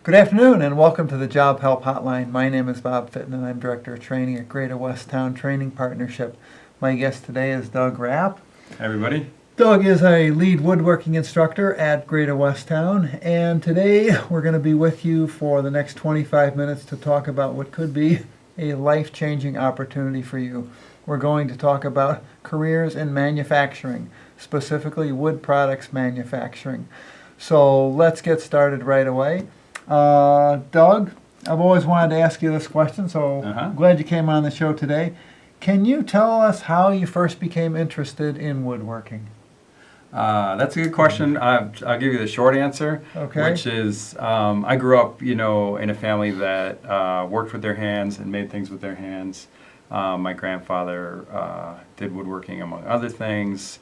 Good afternoon and welcome to the Job Help Hotline. My name is Bob Fitton and I'm Director of Training at Greater Westtown Training Partnership. My guest today is Doug Rapp. Hi everybody. Doug is a lead woodworking instructor at Greater Westtown, and today we're going to be with you for the next 25 minutes to talk about what could be a life-changing opportunity for you. We're going to talk about careers in manufacturing, specifically wood products manufacturing. So let's get started right away. Doug, I've always wanted to ask you this question, so I'm glad you came on the show today. Can you tell us how you first became interested in woodworking? That's a good question. I'll give you the short answer, which is I grew up, in a family that worked with their hands and made things with their hands. My grandfather did woodworking, among other things.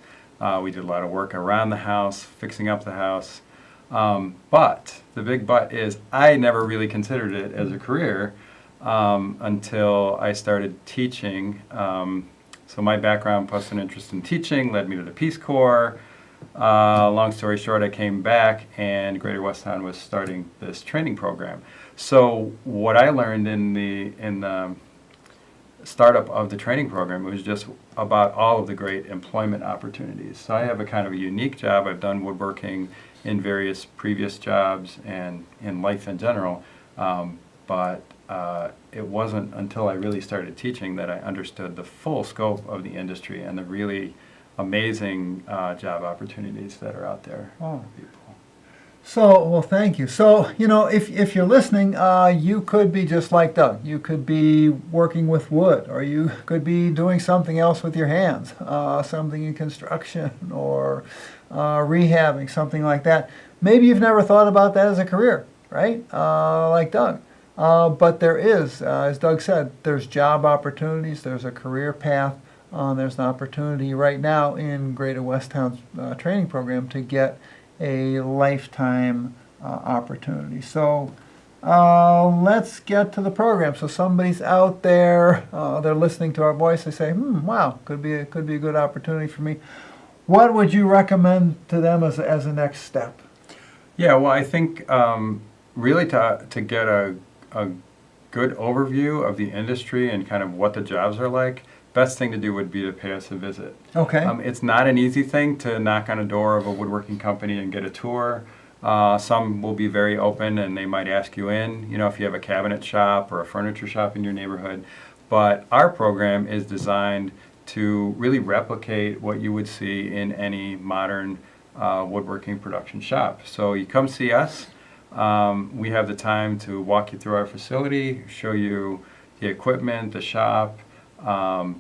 We did a lot of work around the house, fixing up the house. But the big but is I never really considered it as a career until I started teaching. So my background plus an interest in teaching led me to the Peace Corps. Long story short, I came back and Greater Westtown was starting this training program. So what I learned in the startup of the training program was just about all of the great employment opportunities. So I have a kind of a unique job. I've done woodworking in various previous jobs and in life in general, but it wasn't until I really started teaching that I understood the full scope of the industry and the really amazing job opportunities that are out there for people. So, well, thank you. So, if you're listening, you could be just like Doug. You could be working with wood, or you could be doing something else with your hands, something in construction or rehabbing, something like that. Maybe you've never thought about that as a career, right? Like Doug. But there is, as Doug said, there's job opportunities, there's a career path. There's an opportunity right now in Greater Westtown's training program to get a lifetime opportunity. So let's get to the program. So somebody's out there, they're listening to our voice, they say, wow, could be a good opportunity for me. What would you recommend to them as a next step? Yeah, well, I think really to get a good overview of the industry and kind of what the jobs are like, best thing to do would be to pay us a visit. Okay. It's not an easy thing to knock on a door of a woodworking company and get a tour. Some will be very open and they might ask you in, if you have a cabinet shop or a furniture shop in your neighborhood. But our program is designed to really replicate what you would see in any modern woodworking production shop. So you come see us. We have the time to walk you through our facility, show you the equipment, the shop,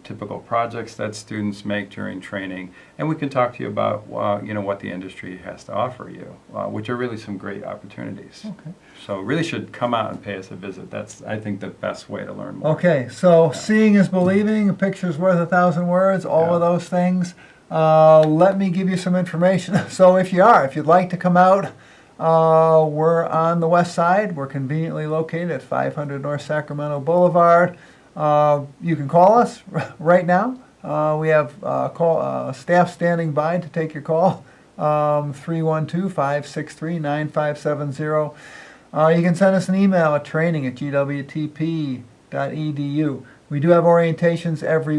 typical projects that students make during training, and we can talk to you about what the industry has to offer you, which are really some great opportunities. Okay. So really should come out and pay us a visit. That's, I think, the best way to learn more. Okay, so seeing is believing, a picture's worth 1,000 words, all of those things. Let me give you some information. So if you'd like to come out, we're on the west side. We're conveniently located at 500 North Sacramento Boulevard. You can call us right now. We have staff standing by to take your call, 312-563-9570. You can send us an email at training@gwtp.edu. We do have orientations every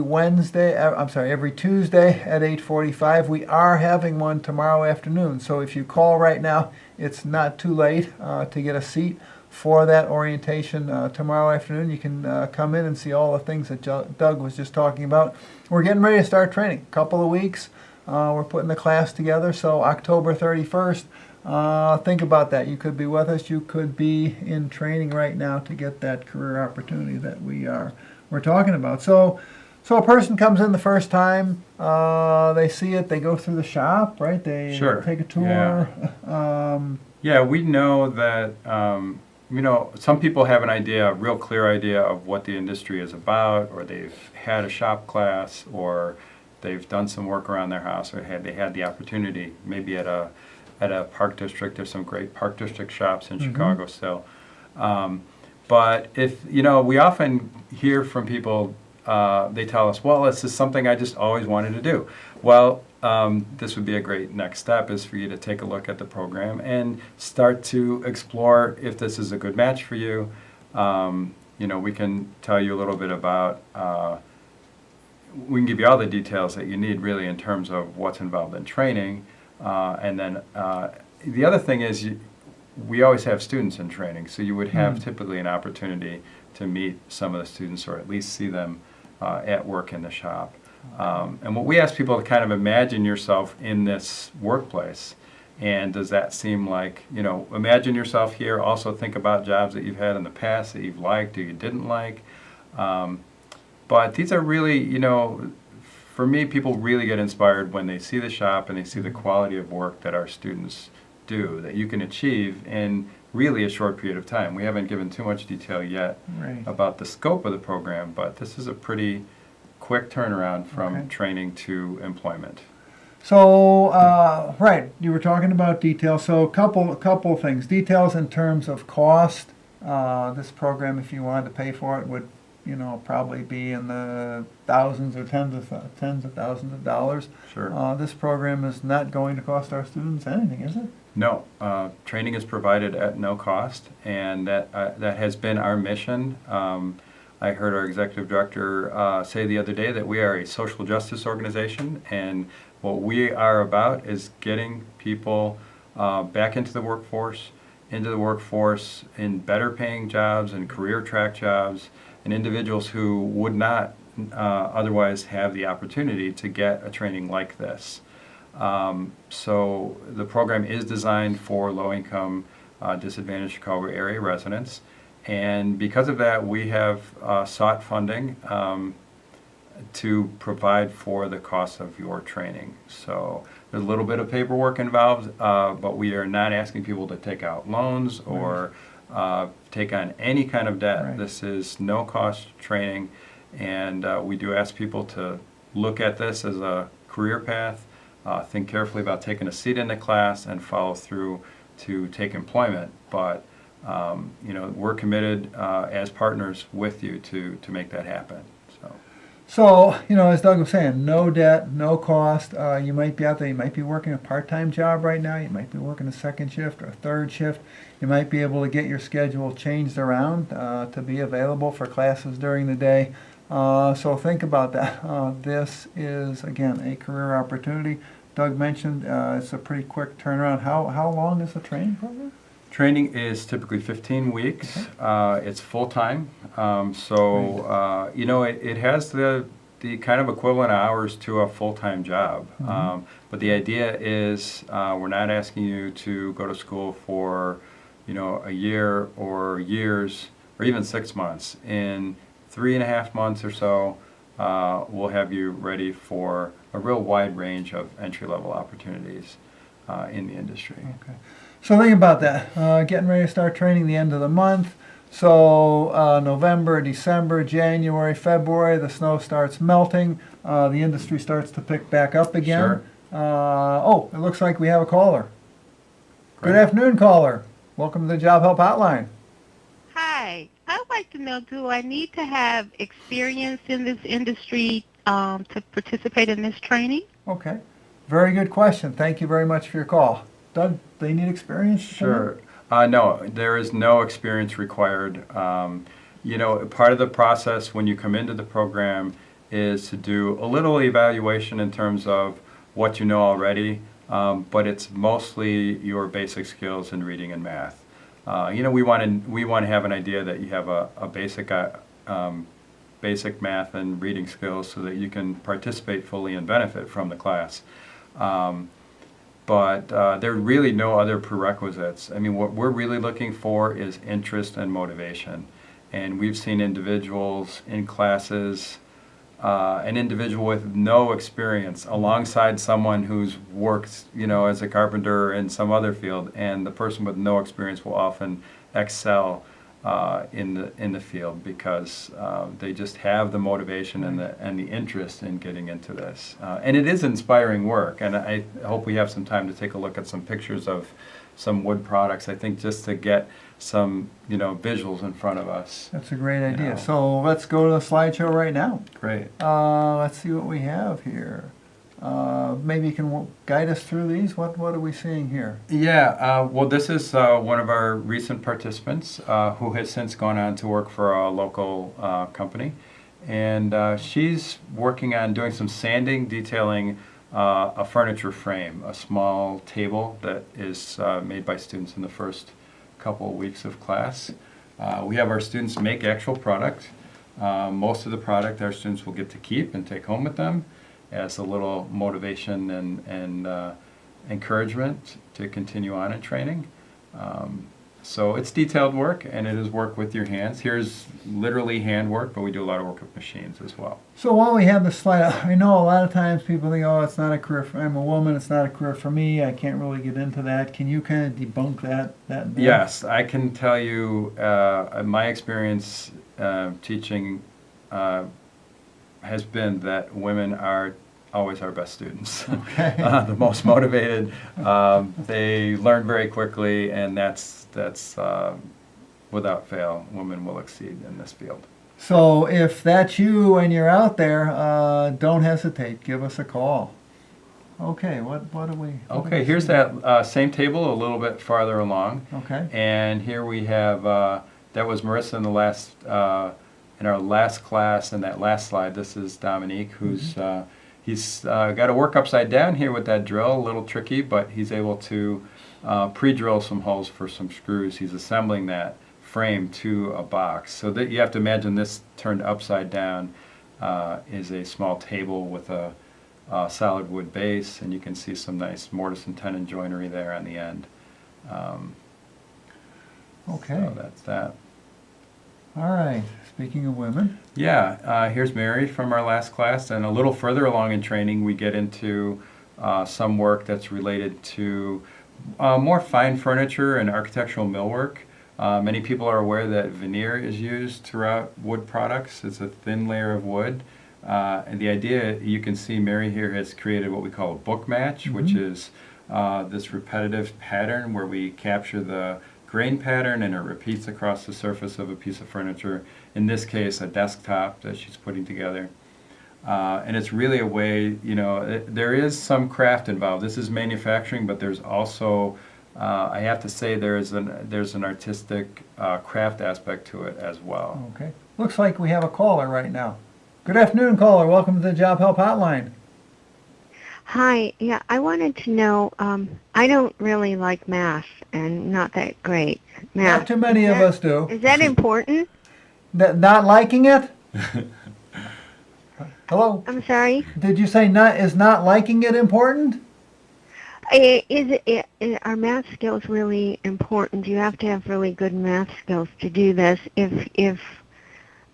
Tuesday at 8:45. We are having one tomorrow afternoon. So if you call right now, it's not too late to get a seat for that orientation tomorrow afternoon. You can come in and see all the things that Doug was just talking about. We're getting ready to start training. A couple of weeks. We're putting the class together. So October 31st, think about that. You could be with us. You could be in training right now to get that career opportunity that we're talking about. So a person comes in the first time, they see it, they go through the shop, right? They take a tour. Yeah, we know that some people have a real clear idea of what the industry is about, or they've had a shop class, or they've done some work around their house, or they had the opportunity, maybe at a park district. There's some great park district shops in Chicago still. But if we often hear from people they tell us, well, this is something I just always wanted to do. Well, this would be a great next step, is for you to take a look at the program and start to explore if this is a good match for you. We can tell you a little bit about, we can give you all the details that you need really in terms of what's involved in training. And then the other thing is we always have students in training, so you would have typically an opportunity to meet some of the students, or at least see them at work in the shop. And what we ask people to kind of imagine yourself in this workplace. And does that seem like, imagine yourself here, also think about jobs that you've had in the past that you've liked or you didn't like. But these are really, for me, people really get inspired when they see the shop and they see the quality of work that our students do, that you can achieve in really a short period of time. We haven't given too much detail yet about the scope of the program, but this is a pretty quick turnaround from training to employment. So, right, you were talking about details. So a couple of things. Details in terms of cost. This program, if you wanted to pay for it, would probably be in the thousands or tens of thousands of dollars. Sure. This program is not going to cost our students anything, is it? No. Training is provided at no cost, and that has been our mission. I heard our executive director say the other day that we are a social justice organization, and what we are about is getting people back into the workforce in better paying jobs and career track jobs, and individuals who would not otherwise have the opportunity to get a training like this. So the program is designed for low-income, disadvantaged Chicago area residents, and because of that, we have sought funding to provide for the cost of your training. So there's a little bit of paperwork involved, but we are not asking people to take out loans or take on any kind of debt. Right. This is no-cost training, and we do ask people to look at this as a career path, think carefully about taking a seat in the class, and follow through to take employment. But we're committed as partners with you to make that happen. So, as Doug was saying, no debt, no cost. You might be out there, you might be working a part-time job right now, you might be working a second shift or a third shift. You might be able to get your schedule changed around to be available for classes during the day. So think about that. This is, again, a career opportunity. Doug mentioned it's a pretty quick turnaround. How long is the training program? Training is typically 15 weeks. Okay. It's full-time, it has the kind of equivalent hours to a full-time job. But the idea is we're not asking you to go to school for a year or years or even 6 months. In 3.5 months or so, we'll have you ready for a real wide range of entry-level opportunities in the industry. Okay. So think about that. Getting ready to start training the end of the month. So November, December, January, February, the snow starts melting. The industry starts to pick back up again. Sure. It looks like we have a caller. Great. Good afternoon, caller. Welcome to the Job Help Hotline. Hi. I'd like to know, do I need to have experience in this industry to participate in this training? Okay. Very good question. Thank you very much for your call. Doug, they need experience? Sure. No, there is no experience required. Part of the process when you come into the program is to do a little evaluation in terms of what you know already, but it's mostly your basic skills in reading and math. We want to have an idea that you have a basic math and reading skills so that you can participate fully and benefit from the class. But there are really no other prerequisites. I mean, what we're really looking for is interest and motivation. And we've seen individuals in classes, an individual with no experience alongside someone who's worked, as a carpenter in some other field, and the person with no experience will often excel in the field because they just have the motivation and the interest in getting into this. And it is inspiring work, and I hope we have some time to take a look at some pictures of some wood products, I think, just to get some, visuals in front of us. That's a great idea. know. So let's go to the slideshow right now. Great. Let's see what we have here. Maybe you can guide us through these. What are we seeing here? Yeah, well, this is one of our recent participants who has since gone on to work for a local company. And she's working on doing some sanding, detailing a furniture frame, a small table that is made by students in the first couple of weeks of class. We have our students make actual product. Most of the product our students will get to keep and take home with them as a little motivation and encouragement to continue on in training. So it's detailed work, and it is work with your hands. Here's literally hand work, but we do a lot of work with machines as well. So while we have the slide, I know a lot of times people think, oh, it's not a career for, I'm a woman, it's not a career for me, I can't really get into that. Can you kind of debunk that myth? Yes, I can tell you my experience teaching has been that women are always our best students. Okay. The most motivated. They learn very quickly, and that's without fail, women will exceed in this field. So if that's you and you're out there, don't hesitate. Give us a call. Okay, what do we? Okay, here's that same table a little bit farther along. Okay. And here we have that was Marissa in the last in our last class, and that last slide. This is Dominique, who's he's got to work upside down here with that drill, a little tricky, but he's able to pre-drill some holes for some screws. He's assembling that frame to a box. So that you have to imagine this turned upside down is a small table with a solid wood base, and you can see some nice mortise and tenon joinery there on the end. Okay. So that's that. All right. Speaking of women. Yeah, here's Mary from our last class, and a little further along in training we get into some work that's related to more fine furniture and architectural millwork. Many people are aware that veneer is used throughout wood products. It's a thin layer of wood. And the idea, you can see Mary here has created what we call a book match, which is this repetitive pattern where we capture the grain pattern and it repeats across the surface of a piece of furniture, in this case a desktop that she's putting together. And it's really a way, there is some craft involved. This is manufacturing, but there's also, I have to say, there's an artistic craft aspect to it as well. Okay. Looks like we have a caller right now. Good afternoon, caller. Welcome to the Job Help Hotline. Hi. Yeah, I wanted to know, I don't really like math and not that great. Math. Not too many of us do. Is that important? Not liking it? Hello? I'm sorry? Did you say is not liking it important? Are math skills really important? Do you have to have really good math skills to do this? If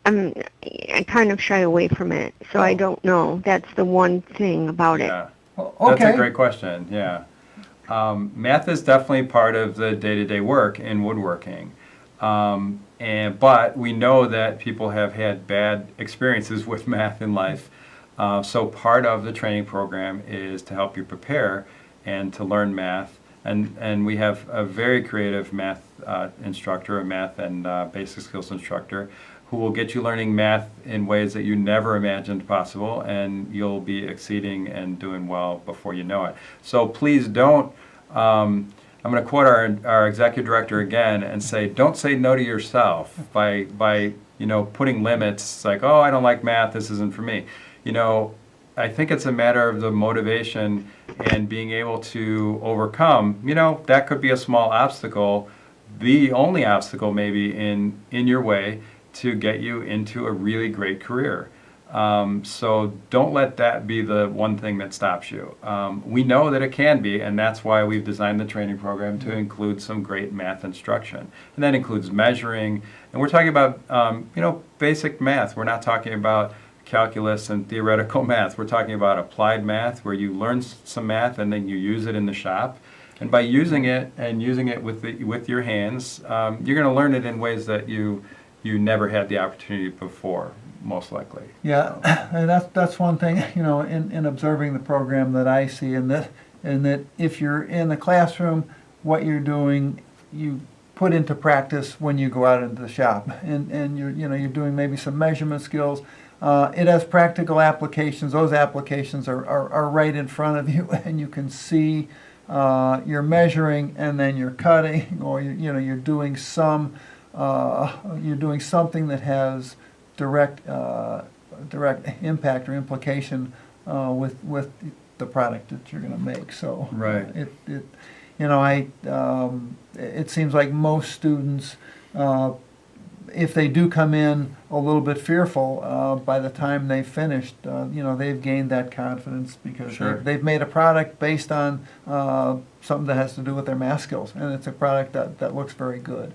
I kind of shy away from it, so I don't know. That's the one thing about it. Okay. That's a great question, yeah. Math is definitely part of the day-to-day work in woodworking. But we know that people have had bad experiences with math in life. So part of the training program is to help you prepare and to learn math. And we have a very creative math instructor, a math and basic skills instructor, who will get you learning math in ways that you never imagined possible, and you'll be exceeding and doing well before you know it. So please don't, I'm going to quote our executive director again and say, don't say no to yourself by putting limits like, oh, I don't like math, this isn't for me. I think it's a matter of the motivation and being able to overcome, that could be a small obstacle, the only obstacle maybe in your way to get you into a really great career. So don't let that be the one thing that stops you. We know that it can be, and that's why we've designed the training program to include some great math instruction. And that includes measuring, and we're talking about basic math. We're not talking about calculus and theoretical math. We're talking about applied math, where you learn some math and then you use it in the shop. And by using it and using it with your hands, you're going to learn it in ways that you never had the opportunity before, most likely. Yeah, and that's one thing, in observing the program that I see in that if you're in the classroom, what you're doing, you put into practice when you go out into the shop, and you're doing maybe some measurement skills. It has practical applications. Those applications are right in front of you, and you can see you're measuring, and then you're cutting, or you're doing something that has direct impact or implication with the product that you're going to make. So Right. It seems like most students, if they do come in a little bit fearful, by the time they've finished, they've gained that confidence because Sure. they've made a product based on something that has to do with their math skills, and it's a product that looks very good.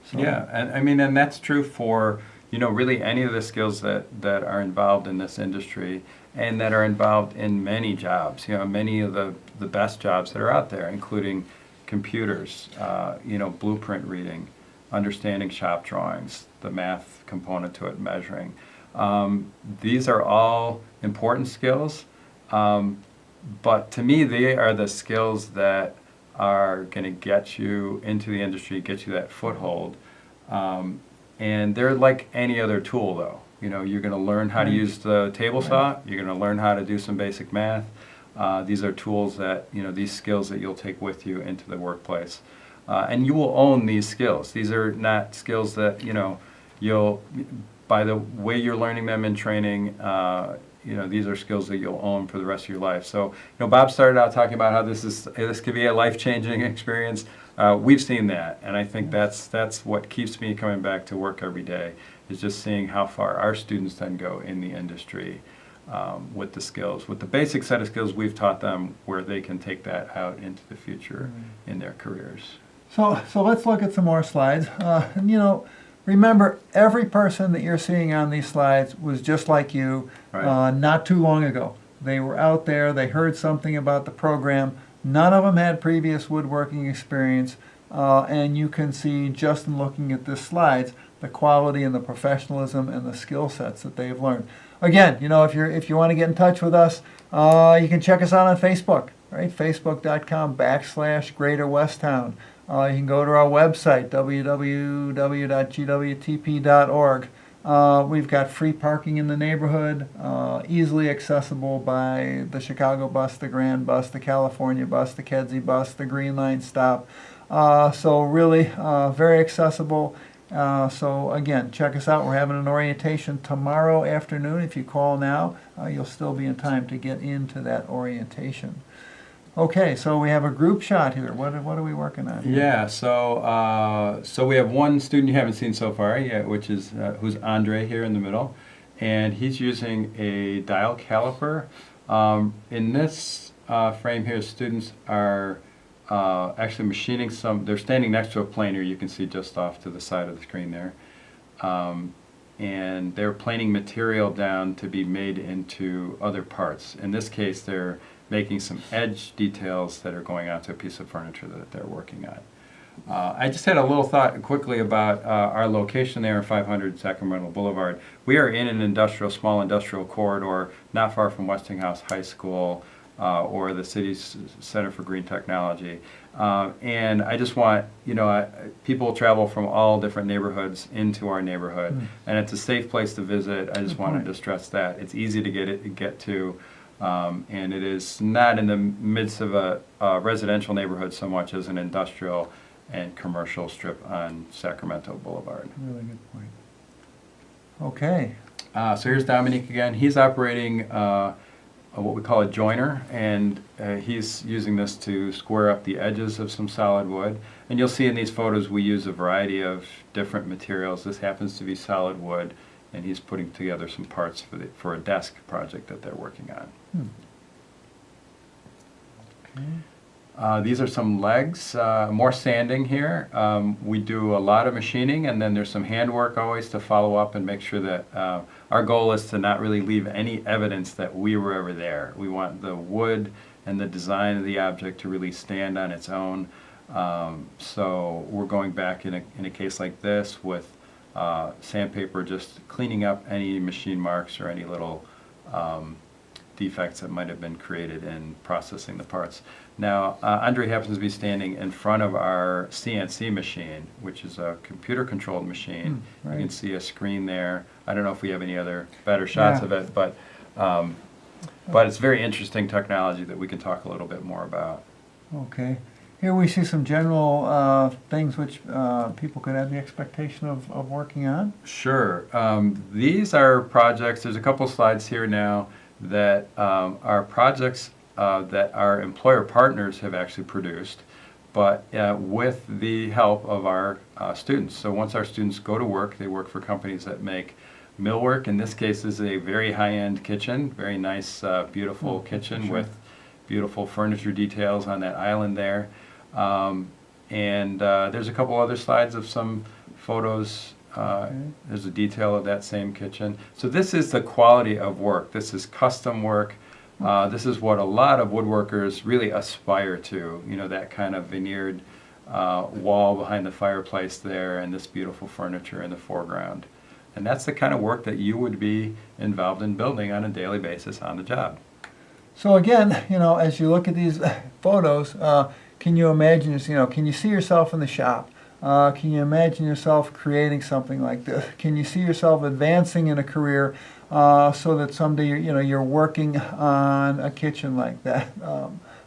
So, Yeah, and I mean, and that's true for, really any of the skills that are involved in this industry and that are involved in many jobs, many of the best jobs that are out there, including computers, blueprint reading, understanding shop drawings, the math component to it, measuring. These are all important skills, but to me, they are the skills that are going to get you into the industry, get you that foothold. And they're like any other tool, though. You're going to learn how to use the table saw. You're going to learn how to do some basic math. These are tools that, these skills that you'll take with you into the workplace. And you will own these skills. These are not skills that, you'll, by the way you're learning them in training, these are skills that you'll own for the rest of your life. So, Bob started out talking about how this could be a life-changing experience. We've seen that, and I think that's what keeps me coming back to work every day, is just seeing how far our students then go in the industry with the skills, with the basic set of skills we've taught them, where they can take that out into the future in their careers. So let's look at some more slides. Remember, every person that you're seeing on these slides was just like you, Right. not too long ago. They were out there, they heard something about the program. None of them had previous woodworking experience, and you can see just in looking at this slides the quality and the professionalism and the skill sets that they've learned. Again, if you want to get in touch with us, you can check us out on Facebook, right? Facebook.com/Greater Westtown. You can go to our website, www.gwtp.org. We've got free parking in the neighborhood, easily accessible by the Chicago bus, the Grand bus, the California bus, the Kedzie bus, the Green Line stop. So really very accessible. So again, check us out. We're having an orientation tomorrow afternoon. If you call now, you'll still be in time to get into that orientation. Okay, so we have a group shot here. What are we working on here? Yeah, so we have one student you haven't seen so far yet, which is who's Andre here in the middle, and he's using a dial caliper. In this frame here, students are actually machining some. They're standing next to a planer. You can see just off to the side of the screen there, and they're planing material down to be made into other parts. In this case, they're making some edge details that are going onto a piece of furniture that they're working on. I just had a little thought quickly about our location there in 500 Sacramento Boulevard. We are in an small industrial corridor, not far from Westinghouse High School or the city's Center for Green Technology. And I just want, people travel from all different neighborhoods into our neighborhood, and it's a safe place to visit. I just wanted to stress that. It's easy to get to. And it is not in the midst of a residential neighborhood so much as an industrial and commercial strip on Sacramento Boulevard. Really good point. Okay. So here's Dominique again. He's operating what we call a joiner, and he's using this to square up the edges of some solid wood. And you'll see in these photos we use a variety of different materials. This happens to be solid wood, and he's putting together some parts for a desk project that they're working on. Okay. These are some legs, more sanding here. We do a lot of machining, and then there's some handwork always to follow up and make sure that our goal is to not really leave any evidence that we were ever there. We want the wood and the design of the object to really stand on its own. So we're going back in a case like this with sandpaper, just cleaning up any machine marks or any little defects that might have been created in processing the parts. Now, Andre happens to be standing in front of our CNC machine, which is a computer-controlled machine. Right. You can see a screen there. I don't know if we have any other better shots of it, but it's very interesting technology that we can talk a little bit more about. Okay. Here we see some general things which people could have the expectation of working on. Sure. These are projects, there's a couple slides here now that are projects that our employer partners have actually produced, but with the help of our students. So once our students go to work, they work for companies that make millwork. In this case, this is a very high-end kitchen, very nice, beautiful kitchen with beautiful furniture details on that island there. There's a couple other slides of some photos. There's a detail of that same kitchen. So this is the quality of work. This is custom work. This is what a lot of woodworkers really aspire to, you know, that kind of veneered wall behind the fireplace there and this beautiful furniture in the foreground. And that's the kind of work that you would be involved in building on a daily basis on the job. So again, you know, as you look at these photos, can you imagine, you know, can you see yourself in the shop? Can you imagine yourself creating something like this? Can you see yourself advancing in a career so that someday you're working on a kitchen like that?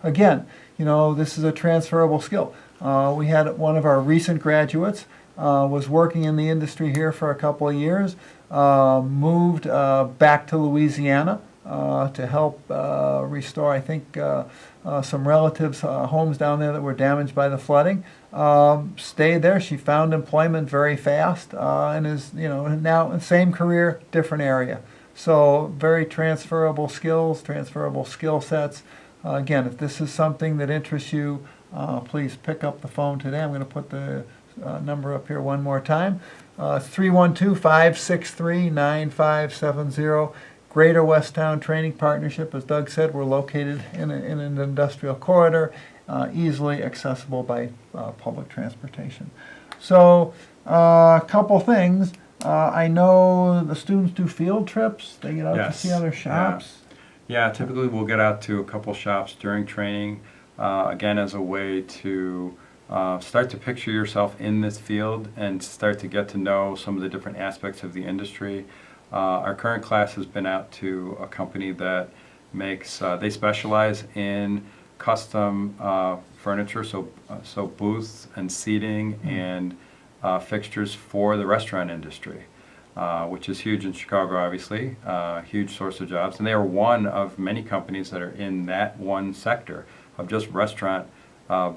Again, you know, this is a transferable skill. We had one of our recent graduates was working in the industry here for a couple of years, moved back to Louisiana to help restore, I think, some relatives' homes down there that were damaged by the flooding. Stayed there. She found employment very fast and is, you know, now same career, different area. So very transferable skills, transferable skill sets. Again, if this is something that interests you, please pick up the phone today. I'm going to put the number up here one more time. 312-563-9570. Greater Westtown Training Partnership. As Doug said, we're located in an industrial corridor, easily accessible by public transportation. So a couple things. I know the students do field trips. They get out to see other shops. Yeah, typically we'll get out to a couple shops during training, again, as a way to start to picture yourself in this field and start to get to know some of the different aspects of the industry. Our current class has been out to a company that makes, they specialize in custom furniture, so booths and seating and fixtures for the restaurant industry, which is huge in Chicago, obviously, huge source of jobs. And they are one of many companies that are in that one sector of just restaurant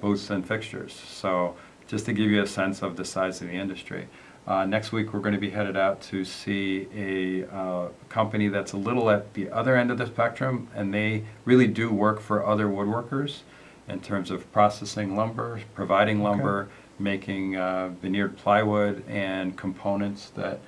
booths and fixtures. So just to give you a sense of the size of the industry. Next week we're going to be headed out to see a company that's a little at the other end of the spectrum, and they really do work for other woodworkers in terms of processing lumber, providing lumber, making veneered plywood and components that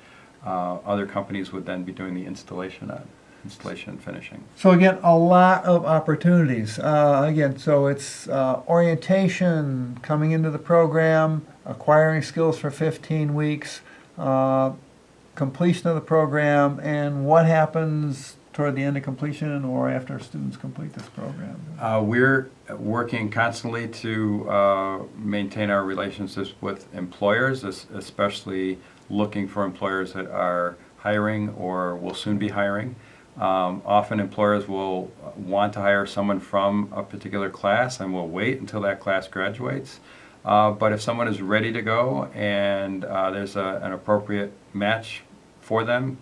other companies would then be doing the installation on. Installation and finishing. So again, a lot of opportunities. Again, so it's orientation, coming into the program, acquiring skills for 15 weeks, completion of the program, and what happens toward the end of completion or after students complete this program? We're working constantly to maintain our relationships with employers, especially looking for employers that are hiring or will soon be hiring. Often employers will want to hire someone from a particular class and will wait until that class graduates. But if someone is ready to go and there's an appropriate match for them,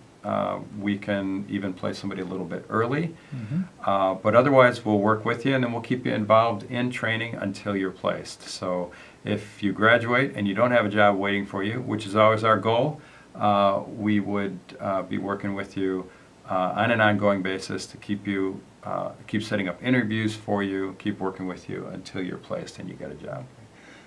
we can even place somebody a little bit early. But otherwise, we'll work with you and then we'll keep you involved in training until you're placed. So if you graduate and you don't have a job waiting for you, which is always our goal, we would be working with you on an ongoing basis to keep you, keep setting up interviews for you, keep working with you until you're placed and you get a job.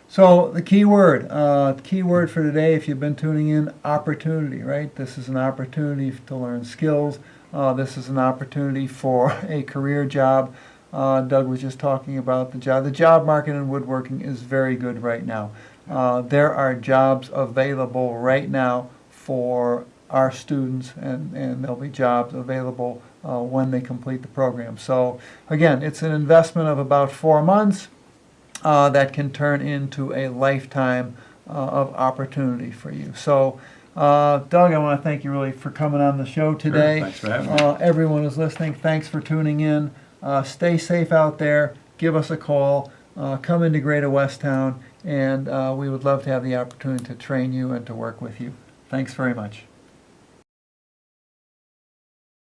So the key word for today, if you've been tuning in, opportunity, right? This is an opportunity to learn skills. This is an opportunity for a career job. Doug was just talking about the job. The job market in woodworking is very good right now. There are jobs available right now for our students, and there'll be jobs available when they complete the program. So again, it's an investment of about 4 months that can turn into a lifetime of opportunity for you. So Doug, I want to thank you really for coming on the show today. Sure, thanks for having me. Everyone who's listening, thanks for tuning in. Stay safe out there. Give us a call. Come into Greater Westtown, and we would love to have the opportunity to train you and to work with you. Thanks very much.